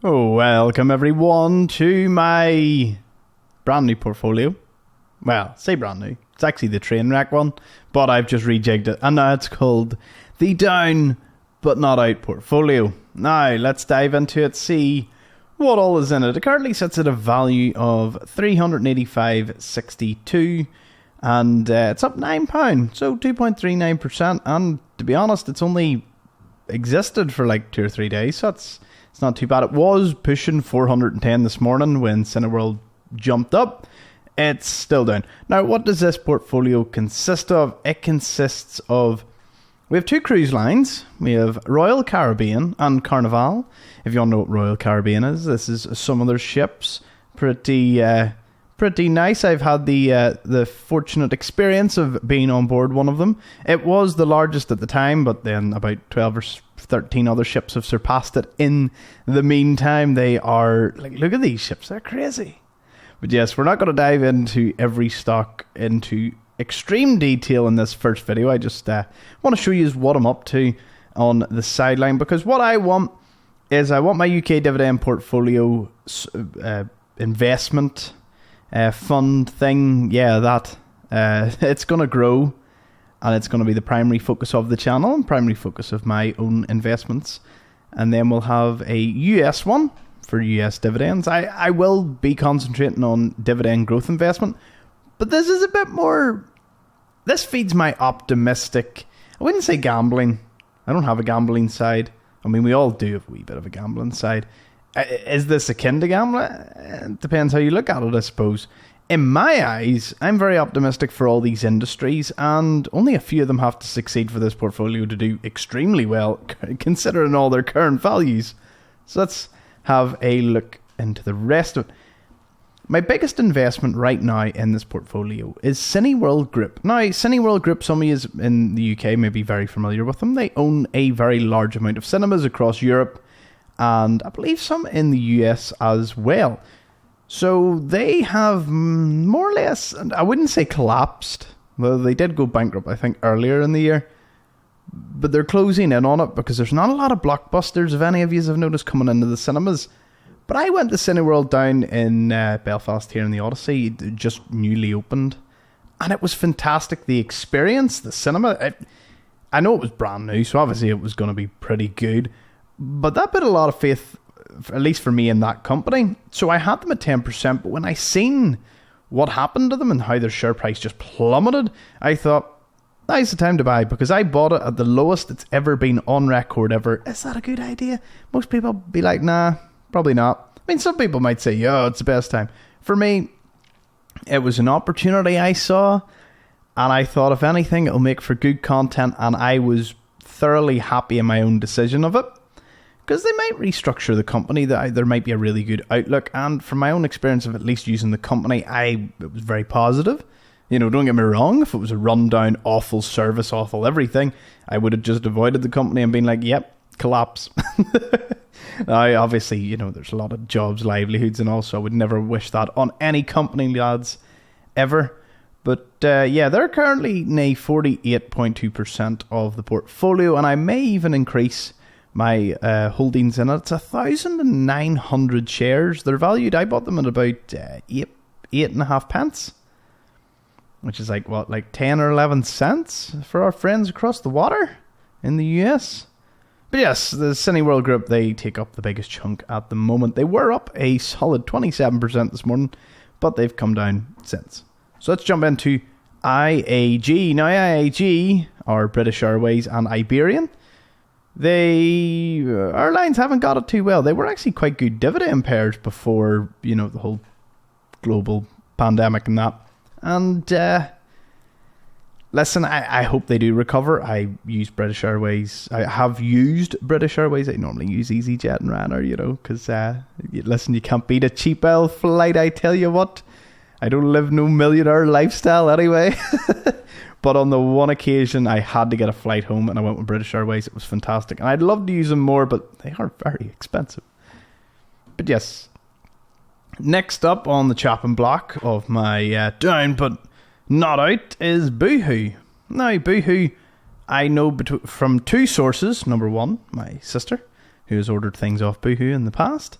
Oh, welcome everyone to my brand new portfolio. Well, say brand new. It's actually the train wreck one, but I've just rejigged it, and now it's called the Down But Not Out portfolio. Now, let's dive into it, see what all is in it. It currently sits at a value of 385.62, and it's up £9, so 2.39%, and to be honest, it's only existed for like 2 or 3 days, so it's not too bad. It was pushing 410 this morning when Cineworld jumped up. It's still down. Now, what does this portfolio consist of? It consists of... We have 2 cruise lines. We have Royal Caribbean and Carnival. If you don't know what Royal Caribbean is, this is some of their ships. Pretty nice. I've had the fortunate experience of being on board one of them. It was the largest at the time, but then about 12 or 13 other ships have surpassed it in the meantime. They are, like, look at these ships, they're crazy. But yes, we're not going to dive into every stock into extreme detail in this first video. I just want to show you what I'm up to on the sideline, because what I want is I want my UK dividend portfolio investment fund thing, that it's going to grow, and it's going to be the primary focus of the channel and primary focus of my own investments. And then we'll have a US one for US dividends. I will be concentrating on dividend growth investment, but this is a bit more, this feeds my optimistic, I wouldn't say gambling. I don't have a gambling side. I mean, we all do have a wee bit of a gambling side. Is this akin to gambling? It depends how you look at it, I suppose. In my eyes, I'm very optimistic for all these industries, and only a few of them have to succeed for this portfolio to do extremely well, considering all their current values. So let's have a look into the rest of it. My biggest investment right now in this portfolio is Cineworld Group. Now, Cineworld Group, some of you in the UK may be very familiar with them. They own a very large amount of cinemas across Europe, and I believe some in the US as well. So they have more or less, I wouldn't say collapsed, though they did go bankrupt, I think, earlier in the year. But they're closing in on it because there's not a lot of blockbusters, if any of you have noticed, coming into the cinemas. But I went to Cineworld down in Belfast here in the Odyssey, just newly opened. And it was fantastic. The experience, the cinema, I know it was brand new, so obviously it was going to be pretty good. But that put a lot of faith, at least for me, in that company. So I had them at 10%, but when I seen what happened to them and how their share price just plummeted, I thought, now's the time to buy, because I bought it at the lowest it's ever been on record ever. Is that a good idea? Most people be like, nah, probably not. I mean, some people might say, yeah, it's the best time. For me, it was an opportunity I saw, and I thought, if anything, it'll make for good content, and I was thoroughly happy in my own decision of it. Because they might restructure the company, there might be a really good outlook, and from my own experience of at least using the company, it was very positive. You know, don't get me wrong, if it was a rundown, awful service, awful everything, I would have just avoided the company and been like, yep, collapse. Now, obviously, you know, there's a lot of jobs, livelihoods, and also I would never wish that on any company, lads, ever. But yeah, they're currently near 48.2% of the portfolio, and I may even increase my holdings in it. It's 1,900 shares. They're valued, I bought them at about 8.5 pence, which is like, what, like 10 or 11 cents for our friends across the water in the US. But yes, the Cineworld Group, they take up the biggest chunk at the moment. They were up a solid 27% this morning, but they've come down since. So let's jump into IAG. Now, IAG are British Airways and Iberian. Airlines haven't got it too well. They were actually quite good dividend pairs before, you know, the whole global pandemic and that. And listen, I hope they do recover. I use British Airways. I have used British Airways. I normally use EasyJet and Ryanair, you know, because listen, you can't beat a cheap L flight, I tell you what. I don't live no millionaire lifestyle anyway. But on the one occasion I had to get a flight home and I went with British Airways. It was fantastic. And I'd love to use them more, but they are very expensive. But yes. Next up on the chopping block of my down but not out is Boohoo. Now, Boohoo, I know from 2 sources. Number 1, my sister. who has ordered things off Boohoo in the past.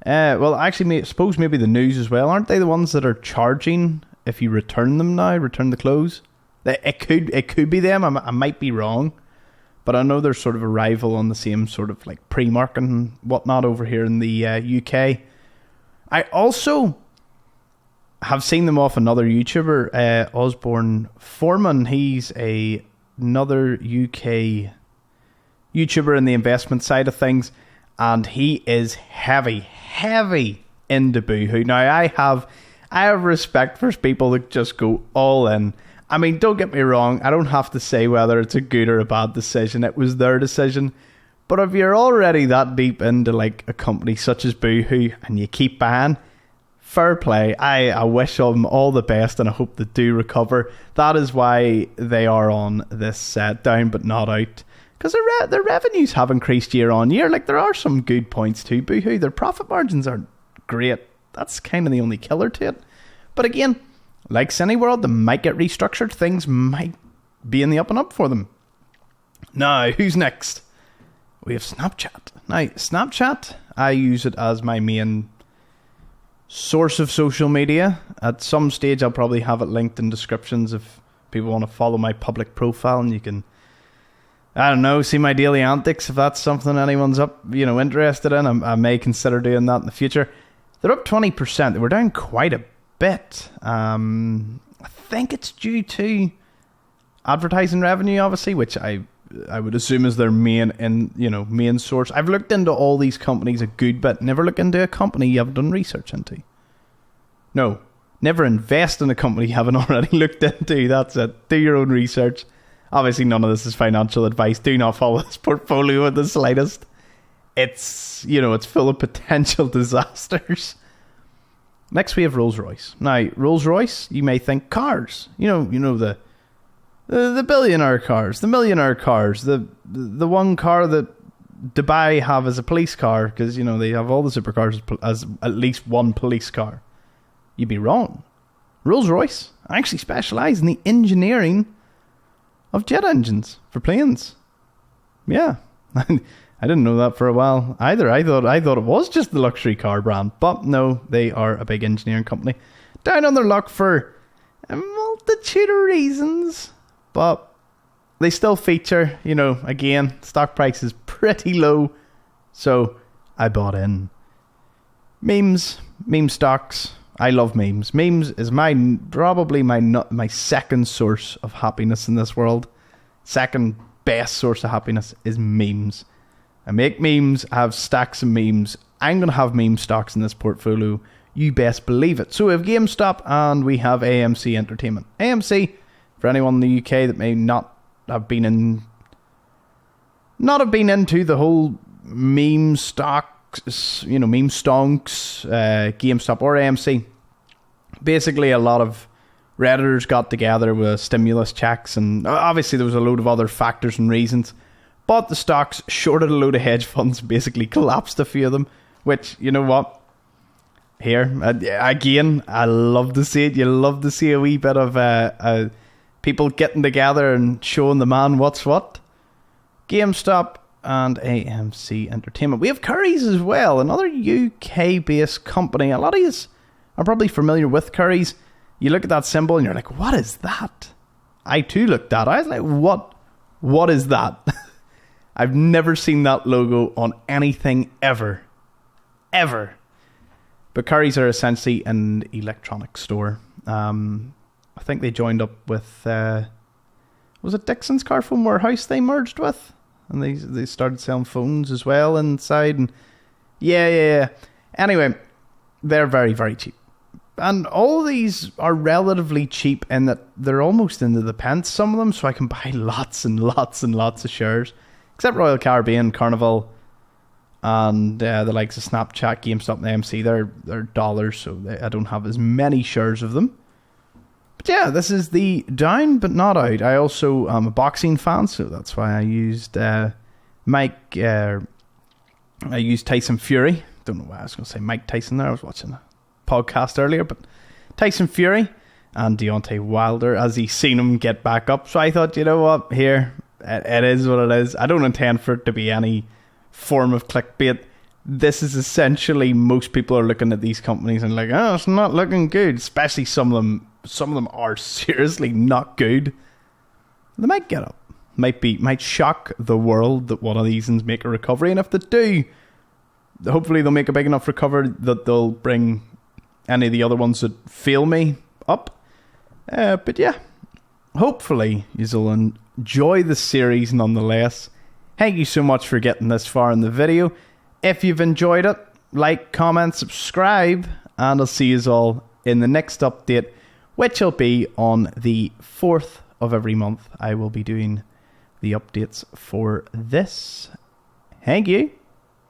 Well, actually, I suppose maybe the news as well. Aren't they the ones that are charging if you return them now, return the clothes? It could be them. I might be wrong. But I know there's sort of a rival on the same sort of like pre-market and whatnot over here in the UK. I also have seen them off another YouTuber, Osborne Foreman. He's another UK YouTuber in the investment side of things. And he is heavy into Boohoo. Now, I have respect for people that just go all in. I mean, don't get me wrong. I don't have to say whether it's a good or a bad decision. It was their decision. But if you're already that deep into like a company such as Boohoo and you keep buying, fair play. I wish them all the best and I hope they do recover. That is why they are on this down but not out. Because their revenues have increased year on year. Like, there are some good points to Boohoo. Their profit margins aren't great. That's kind of the only killer to it. But again, like Cineworld, they might get restructured. Things might be in the up and up for them. Now, who's next? We have Snapchat. Now, Snapchat, I use it as my main source of social media. At some stage, I'll probably have it linked in descriptions if people want to follow my public profile, and you can, I don't know, see my daily antics. If that's something anyone's interested in, I may consider doing that in the future. They're up 20%. They were down quite a bit. I think it's due to advertising revenue, obviously, which I would assume is their main source. I've looked into all these companies a good bit. Never look into a company you haven't done research into. No, never invest in a company you haven't already looked into. That's it. Do your own research. Obviously, none of this is financial advice. Do not follow this portfolio in the slightest. It's full of potential disasters. Next, we have Rolls-Royce. Now, Rolls-Royce, you may think cars. The billionaire cars, the millionaire cars, the one car that Dubai have as a police car, because, they have all the supercars as at least one police car. You'd be wrong. Rolls-Royce actually specialise in the engineering of jet engines for planes. Yeah. I didn't know that for a while either. I thought it was just the luxury car brand, but no, they are a big engineering company. Down on their luck for a multitude of reasons, but they still feature. Again, stock price is pretty low, so I bought in. Meme stocks. I love memes. Memes is probably my second source of happiness in this world. Second best source of happiness is memes. I make memes, I have stacks of memes. I'm going to have meme stocks in this portfolio. You best believe it. So we have GameStop and we have AMC Entertainment. AMC, for anyone in the UK that may not have been into the whole meme stocks, meme stonks, GameStop or AMC. Basically, a lot of Redditors got together with stimulus checks, and obviously there was a load of other factors and reasons. Bought the stocks, shorted a load of hedge funds, basically collapsed a few of them, which, you know what? Here, again, I love to see it. You love to see a wee bit of people getting together and showing the man what's what. GameStop and AMC Entertainment. We have Currys as well, another UK-based company. A lot of you are probably familiar with Currys. You look at that symbol and you're like, what is that? I too looked at it. I was like, what is that? I've never seen that logo on anything ever. Ever. But Currys are essentially an electronics store. I think they joined up with, was it Dixon's Carphone Warehouse they merged with? And they started selling phones as well inside. And yeah. Anyway, they're very, very cheap. And all of these are relatively cheap in that they're almost into the pence, some of them, so I can buy lots and lots and lots of shares. Except Royal Caribbean, Carnival, and the likes of Snapchat, GameStop, and AMC. They're dollars, so I don't have as many shares of them. But yeah, this is the down but not out. I also am a boxing fan, so that's why I used I used Tyson Fury. Don't know why I was going to say Mike Tyson there. I was watching a podcast earlier, but Tyson Fury and Deontay Wilder, as he's seen him get back up. So I thought, you know what, here, it is what it is. I don't intend for it to be any form of clickbait. This is essentially, most people are looking at these companies and like, oh, it's not looking good. Especially some of them are seriously not good. They might get up. Might shock the world that one of these ones make a recovery. And if they do, hopefully they'll make a big enough recovery that they'll bring any of the other ones that fail me up. But yeah, hopefully you'll enjoy the series nonetheless. Thank you so much for getting this far in the video. If you've enjoyed it, like, comment, subscribe, and I'll see you all in the next update, which will be on the 4th of every month. I will be doing the updates for this. Thank you.